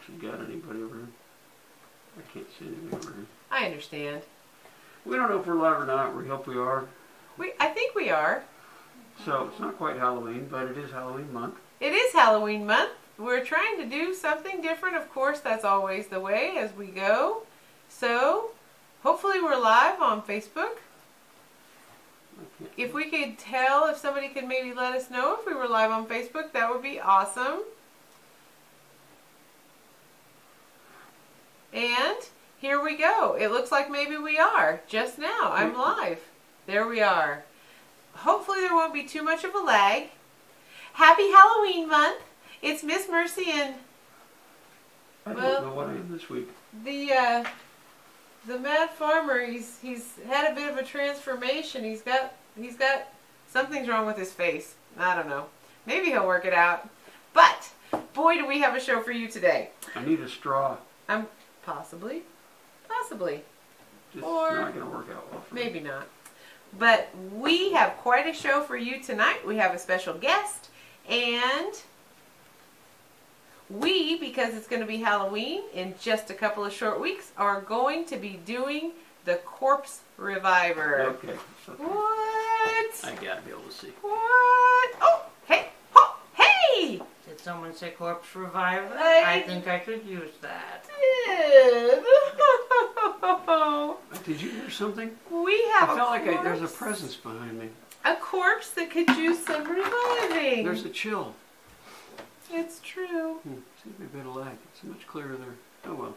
actually got anybody over here. I can't see anything over here. I understand. We don't know if we're live or not. We hope we are. I think we are. So it's not quite Halloween, but it is Halloween month. It is Halloween month. We're trying to do something different. Of course, that's always the way as we go. So, hopefully we're live on Facebook. If we could tell, if somebody could maybe let us know if we were live on Facebook, that would be awesome. And here we go. It looks like maybe we are. Just now, I'm live. There we are. Hopefully there won't be too much of a lag. Happy Halloween month. It's Miss Mercy and... I don't know what I am this week. The Mad Farmer, he's had a bit of a transformation. He's got something's wrong with his face. I don't know. Maybe he'll work it out. But boy, do we have a show for you today. I need a straw. Possibly. It's Or not going to work out well for me. maybe not. But we have quite a show for you tonight. We have a special guest, and we, because it's going to be Halloween in just a couple of short weeks, are going to be doing the Corpse Reviver. Okay. What? I got to be able to see. What? Oh, hey! Oh, hey! Did someone say Corpse Reviver? I I think I could use that. Did. Did you hear something? We have I felt like corpse. there's a presence behind me. A corpse that could use some reviving. There's a chill. It's true. Seems to be a bit of lag. It's much clearer there. Oh well.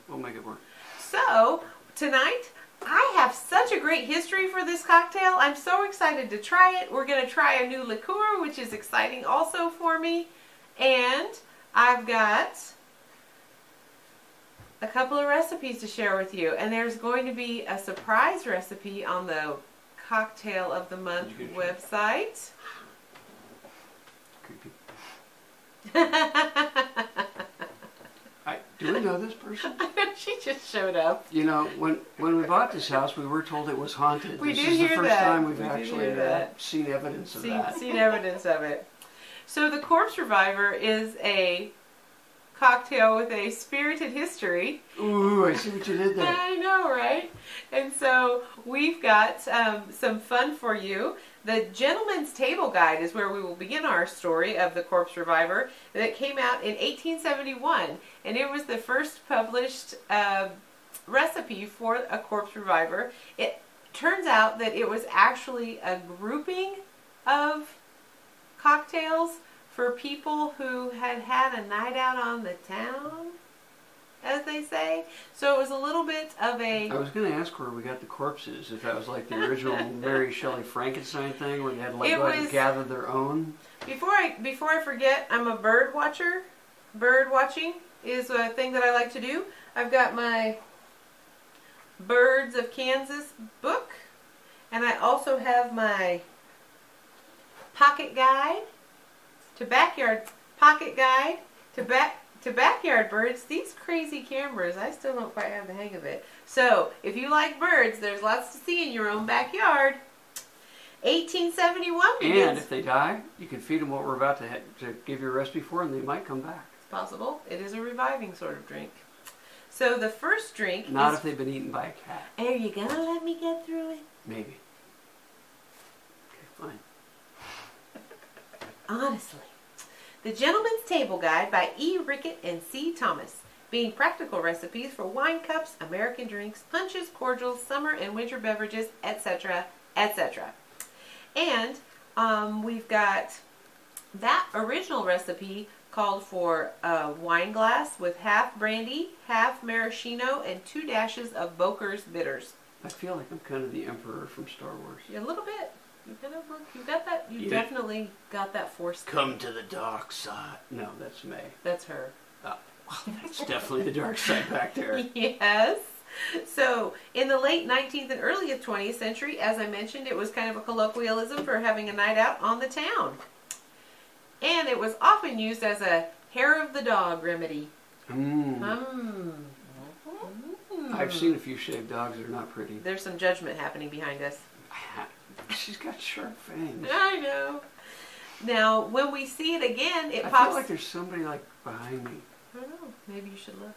We'll make it work. So, tonight, I have such a great history for this cocktail. I'm so excited to try it. We're going to try a new liqueur, which is exciting also for me. And I've got a couple of recipes to share with you. And there's going to be a surprise recipe on the Cocktail of the Month website. Creepy. Do we know this person? She just showed up. You know, when we bought this house, we were told it was haunted. We this did is hear the first that. time we've We did actually hear that. seen evidence of that. Seen evidence of it. So the Corpse Reviver is a cocktail with a spirited history. Ooh, I see what you did there. I know, right? And so we've got some fun for you. The Gentleman's Table Guide is where we will begin our story of the Corpse Reviver that came out in 1871. And it was the first published recipe for a Corpse Reviver. It turns out that it was actually a grouping of cocktails for people who had had a night out on the town, as they say. So it was a little bit of a... I was going to ask where we got the corpses, if that was like the original Mary Shelley Frankenstein thing, where they had to go out and gather their own. Before I forget, I'm a bird watcher. Bird watching is a thing that I like to do. I've got my Birds of Kansas book, and I also have my pocket guide to backyard backyard birds. These crazy cameras, I still don't quite have the hang of it. So if you like birds, there's lots to see in your own backyard. 1871 begins. And if they die, you can feed them what we're about to give you a recipe for, and they might come back. It's possible. It is a reviving sort of drink. So the first drink Not is... if they've been eaten by a cat. Are you gonna let me get through it? Maybe. Okay, fine. Honestly. The Gentleman's Table Guide by E. Rickett and C. Thomas, being practical recipes for wine cups, American drinks, punches, cordials, summer and winter beverages, etc., etc. And we've got that original recipe called for a wine glass with half brandy, half maraschino, and 2 dashes of Boker's bitters. I feel like I'm kind of the Emperor from Star Wars. A little bit. You kind of look. You got that. You definitely got that force. Come to the dark side. No, that's May. That's her. Oh, that's definitely the dark side back there. Yes. So, in the late 19th and early 20th century, as I mentioned, it was kind of a colloquialism for having a night out on the town. And it was often used as a hair of the dog remedy. I've seen a few shaved dogs that are not pretty. There's some judgment happening behind us. She's got sharp fangs. I know. Now, when we see it again, it I pops... feel like there's somebody like behind me. I don't know. Maybe you should look.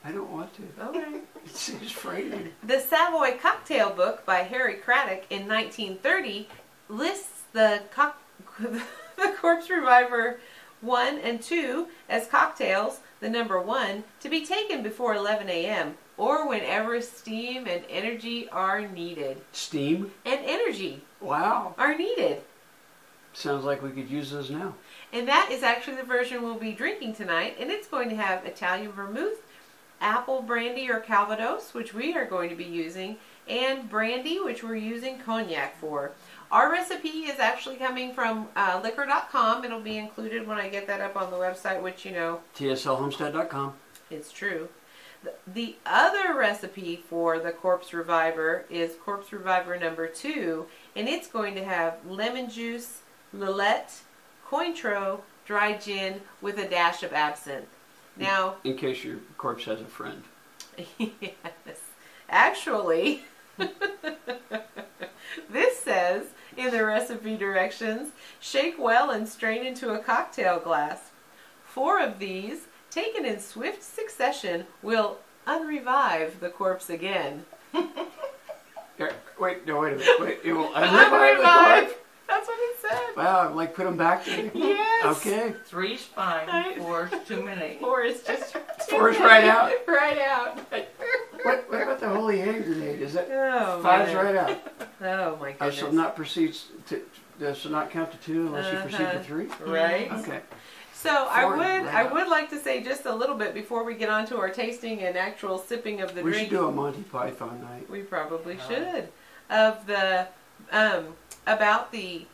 I don't want to. Okay. It seems frightening. The Savoy Cocktail Book by Harry Craddock in 1930 lists the Corpse Reviver 1 and 2 as cocktails, the number 1, to be taken before 11 a.m. or whenever steam and energy are needed. Steam? And energy. Wow. Are needed. Sounds like we could use those now. And that is actually the version we'll be drinking tonight. And it's going to have Italian vermouth, apple brandy or Calvados, which we are going to be using, and brandy, which we're using cognac for. Our recipe is actually coming from liquor.com. It'll be included when I get that up on the website, which, you know, TSLhomestead.com. It's true. The other recipe for the Corpse Reviver is Corpse Reviver number 2, and it's going to have lemon juice, Lillet, Cointreau, dry gin with a dash of absinthe. Now, in case your corpse has a friend. Yes. Actually, this says in the recipe directions, shake well and strain into a cocktail glass. 4 of these, taken in swift succession, will unrevive the corpse again. Wait a minute. Wait, it will unrevive the corpse? That's what it said. Wow, like put them back together? Yes. Okay. 3's fine, 4's too many. 4 is just... 4 is right out? Right out. What about the holy hand grenade? Is that... Oh, 5's man. right out? Oh, my I goodness. shall not proceed shall not count to 2 unless you proceed to 3? Right. Okay. So I Right would like to say just a little bit before we get on to our tasting and actual sipping of the We drink. should do a Monty Python night. We probably should. Of the about the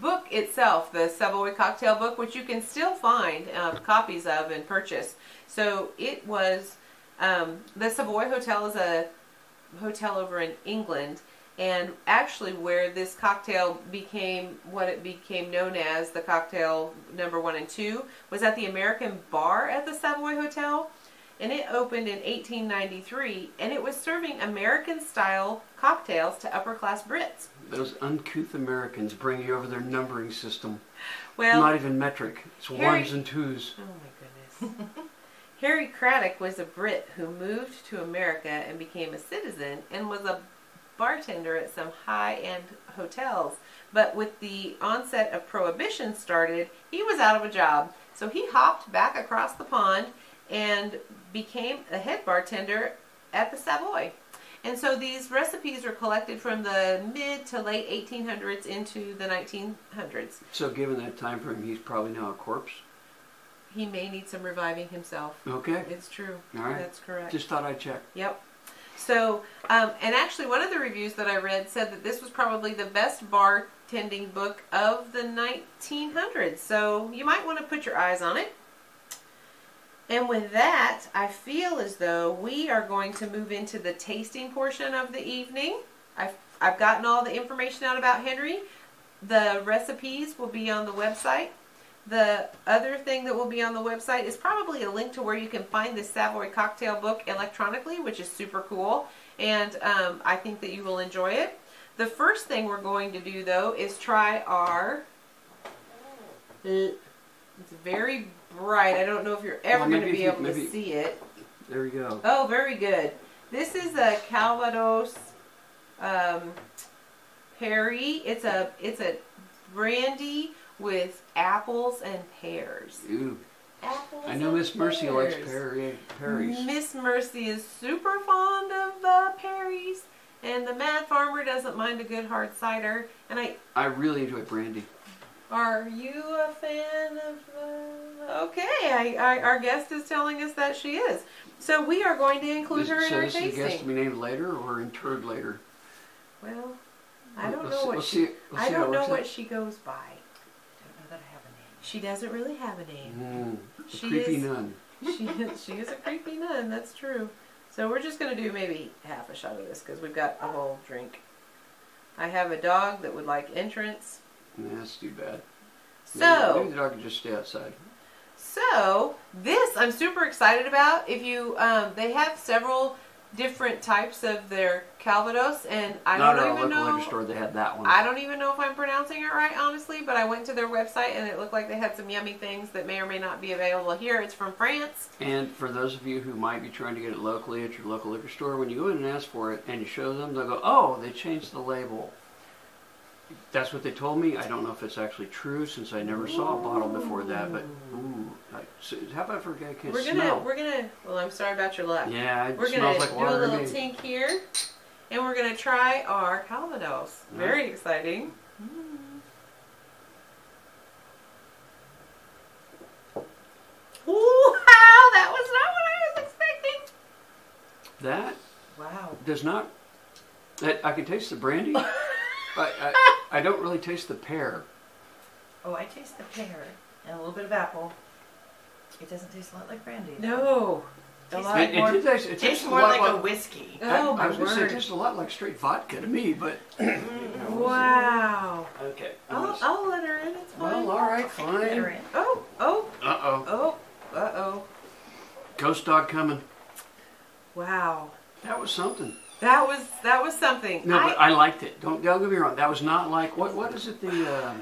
book itself, the Savoy Cocktail Book, which you can still find copies of and purchase. So it was the Savoy Hotel is a hotel over in England. And actually where this cocktail became what it became known as, the cocktail number 1 and 2, was at the American Bar at the Savoy Hotel. And it opened in 1893, and it was serving American-style cocktails to upper-class Brits. Those uncouth Americans bringing over their numbering system. Well, Not even metric. It's Harry- 1s and 2s. oh my goodness. Harry Craddock was a Brit who moved to America and became a citizen and was a bartender at some high-end hotels. But with the onset of Prohibition started, he was out of a job. So he hopped back across the pond and became a head bartender at the Savoy. And so these recipes are collected from the mid to late 1800s into the 1900s. So given that time frame, he's probably now a corpse? He may need some reviving himself. Okay. It's true. All right. That's correct. Just thought I'd check. Yep. So, and actually one of the reviews that I read said that this was probably the best bartending book of the 1900s. So you might want to put your eyes on it. And with that, I feel as though we are going to move into the tasting portion of the evening. I've gotten all the information out about Henry. The recipes will be on the website. The other thing that will be on the website is probably a link to where you can find the Savoy Cocktail Book electronically, which is super cool. And I think that you will enjoy it. The first thing we're going to do, though, is try our... It's very bright. I don't know if you're ever going to be able to see it. There we go. Oh, very good. This is a Calvados Perry. It's a brandy with apples and pears. Ooh. Apples I know and Miss Mercy likes pears. Perry's. Miss Mercy is super fond of the Perry's, and the Mad Farmer doesn't mind a good hard cider. And I really enjoy brandy. Are you a fan of the... Okay, our guest is telling us that she is. So we are going to include her in our tasting. So this is a guest to be named later or interred later? Well, I don't We'll know see- what we'll she... see- we'll see I how don't it know works what out. she goes by. Don't know that I have a name. She doesn't really have a name. She Creepy is- nun. She is a creepy nun, that's true. So we're just going to do maybe half a shot of this because we've got a whole drink. I have a dog that would like entrance. Yeah, that's too bad. So, Maybe the dog could just stay outside. So this I'm super excited about. If you, they have several different types of their Calvados, and I Not don't at our even local know. liquor store. They had that one. I don't even know if I'm pronouncing it right, honestly, but I went to their website and it looked like they had some yummy things that may or may not be available here. It's from France. And for those of you who might be trying to get it locally at your local liquor store, when you go in and ask for it and you show them, they'll go, "Oh, they changed the label." That's what they told me. I don't know if it's actually true since I never saw a bottle before that. But so how about for a guy who can't smell? Well, I'm sorry about your luck. Yeah, it We're smells gonna like do water a to little me. tink here, and we're gonna try our Calvados. Very exciting. Wow, that was not what I was expecting. That Wow. does not. I can taste the brandy. I don't really taste the pear. Oh, I taste the pear and a little bit of apple. It doesn't taste a lot like brandy. No. A Tastes lot like more. It tastes tastes more a lot like a whiskey. Oh, I my was going to say it word. tastes a lot like straight vodka to me, but. Wow. Okay. I'll let her in. It's fine. Well, all right, Let her fine. in. Oh. Uh-oh. Oh. Ghost dog coming. Wow. That was something. That was something. No, but I liked it. Don't get me wrong. That was not like what is it the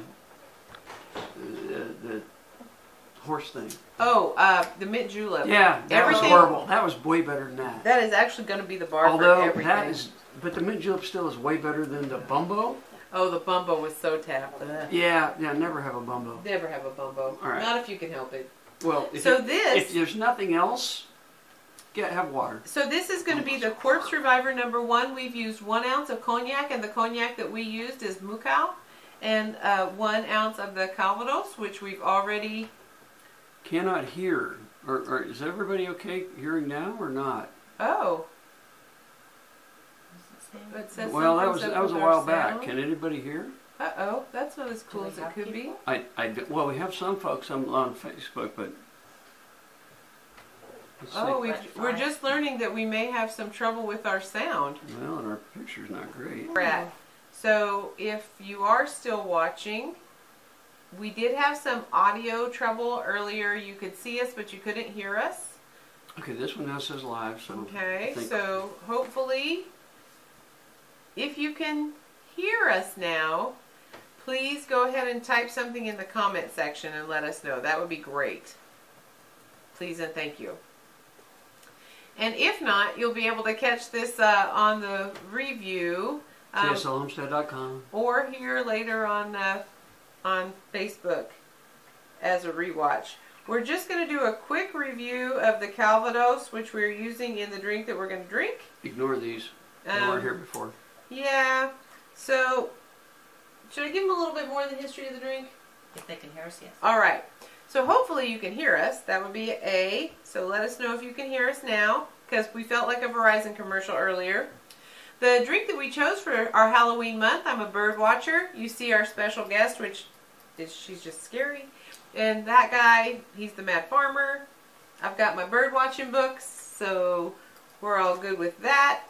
horse thing? The mint julep. Yeah, that was Everything- horrible. That was way better than that. That is actually going to be the bar for Although everything. but the mint julep still is way better than the bumbo. Oh, the bumbo was so tapped. Ugh. Yeah, never have a bumbo. Never have a bumbo. All right. Not if you can help it. Well, if there's nothing else, have water. So this is going to be the Corpse Reviver #1. We've used 1 ounce of cognac, and the cognac that we used is Mucal, and 1 ounce of the Calvados, which we've already. Cannot hear. Or is everybody okay hearing now or not? Oh. It says Well, that something's was up a with while our back. sound. Can anybody hear? Uh-oh, that's not as cool we as it have could be. people? Well, we have some folks on Facebook, but let's Oh, see. we're just learning that we may have some trouble with our sound. Well, and our picture's not great. So if you are still watching, we did have some audio trouble earlier. You could see us, but you couldn't hear us. Okay, this one now says live, so Okay, I think- so hopefully, if you can hear us now, please go ahead and type something in the comment section and let us know. That would be great. Please and thank you. And if not, you'll be able to catch this on the review. TSLhomestead.com. Or here later on Facebook as a rewatch. We're just going to do a quick review of the Calvados, which we're using in the drink that we're going to drink. Ignore these. They weren't here before. Yeah. So, should I give them a little bit more of the history of the drink? If they can hear us, yes. All right. So hopefully you can hear us. That would be A. So let us know if you can hear us now, because we felt like a Verizon commercial earlier. The drink that we chose for our Halloween month, I'm a bird watcher. You see our special guest, she's just scary. And that guy, he's the Mad Farmer. I've got my bird watching books, so we're all good with that.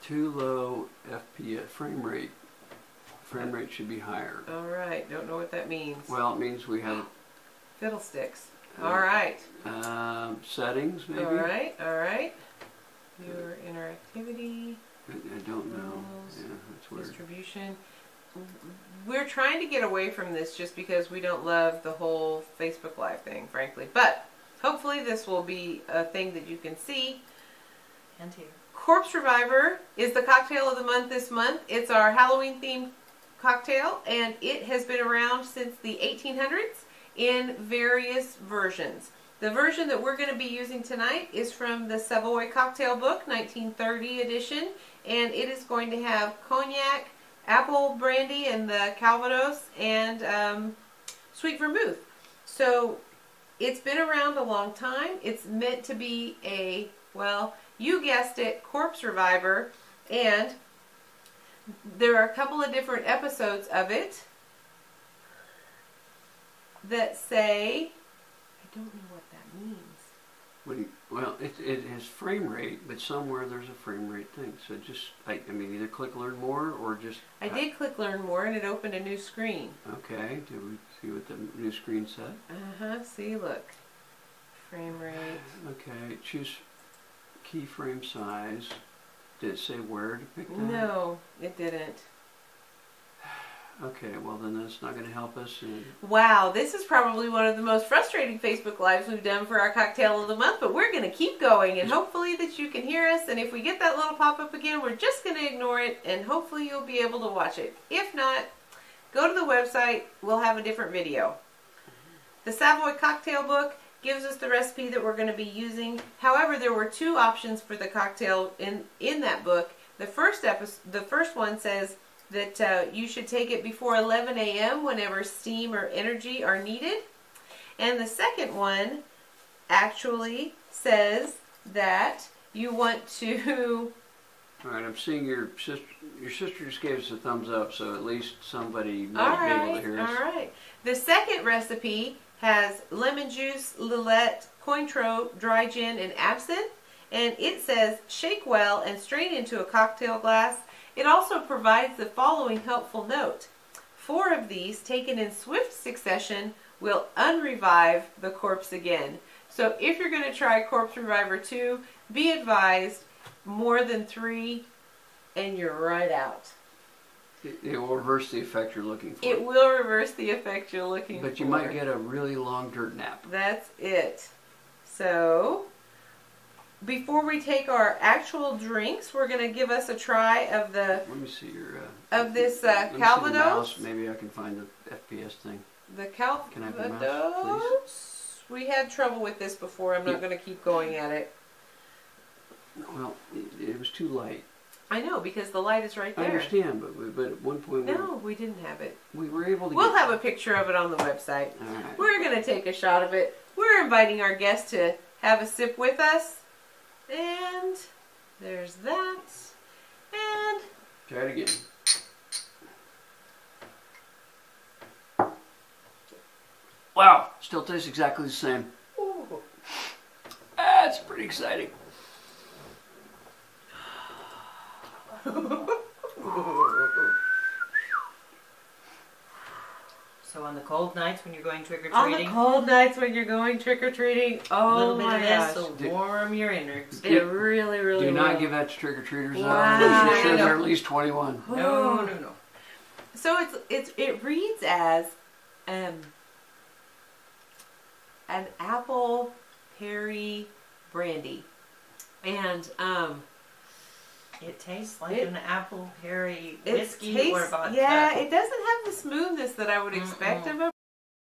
Too low FPS frame rate. Frame rate should be higher. All right, don't know what that means. Well, it means we have Fiddlesticks. All right. settings, maybe. All right. Your interactivity. I don't know. Rules, Yeah, that's weird. Distribution. We're trying to get away from this just because we don't love the whole Facebook Live thing, frankly. But hopefully this will be a thing that you can see. And here. Corpse Reviver is the cocktail of the month this month. It's our Halloween themed cocktail, and it has been around since the 1800s in various versions. The version that we're going to be using tonight is from the Savoy Cocktail Book, 1930 edition, and it is going to have cognac, apple brandy, and the Calvados, and sweet vermouth. So it's been around a long time. It's meant to be a, well, you guessed it, Corpse Reviver, and there are a couple of different episodes of it that say, I don't know what that means. Well, it has frame rate, but somewhere there's a frame rate thing. So just, I mean, either click Learn More or just... I did click Learn More and it opened a new screen. Okay, did we see what the new screen said? See, look. frame rate. Okay, choose keyframe size. Did it say where to pick that? No, it didn't. Okay, well then that's not going to help us. Wow, this is probably one of the most frustrating Facebook Lives we've done for our cocktail of the month, but we're going to keep going, and hopefully that you can hear us, and if we get that little pop-up again, we're just going to ignore it, and hopefully you'll be able to watch it. If not, go to the website. We'll have a different video. The Savoy Cocktail Book gives us the recipe that we're going to be using. However, there were 2 options for the cocktail in that book. The first one says that you should take it before 11 a.m. whenever steam or energy are needed. And the second one actually says that you want to... All right, I'm seeing your sister just gave us a thumbs up, so at least somebody might be able to hear us. All right. The second recipe has lemon juice, Lillet, Cointreau, dry gin, and absinthe. And it says, shake well and strain into a cocktail glass. It also provides the following helpful note. 4 of these, taken in swift succession, will unrevive the corpse again. So if you're going to try Corpse Reviver 2, be advised, more than 3 and you're right out. It will reverse the effect you're looking for. It will reverse the effect you're looking for. But you might get a really long dirt nap. That's it. So, before we take our actual drinks, we're going to give us a try of the... Let me see your... of this let me see the Calvados. mouse. Maybe I can find the FPS thing. The Can I have your mouse, Calvados. We had trouble with this before. I'm not going to keep going at it. Well, it was too light. I know, because the light is right there. I understand, but at one point No, we didn't have it. we were able to We'll get... have a picture of it on the website. All right. We're going to take a shot of it. We're inviting our guests to have a sip with us. And there's that. And Try it again. Wow, still tastes exactly the same. ooh, That's pretty exciting. So on the cold nights when you're going trick or on the treating, cold nights when you're going trick-or-treating, a little oh bit my of gosh. this will warm your innards. It really, really Do not will. give that to trick-or-treaters, though. Wow. Make sure they're at least 21. No. So it reads as an apple perry brandy, and It tastes like It- an apple perry it whiskey tastes, or vodka. yeah, it doesn't have the smoothness that I would expect of a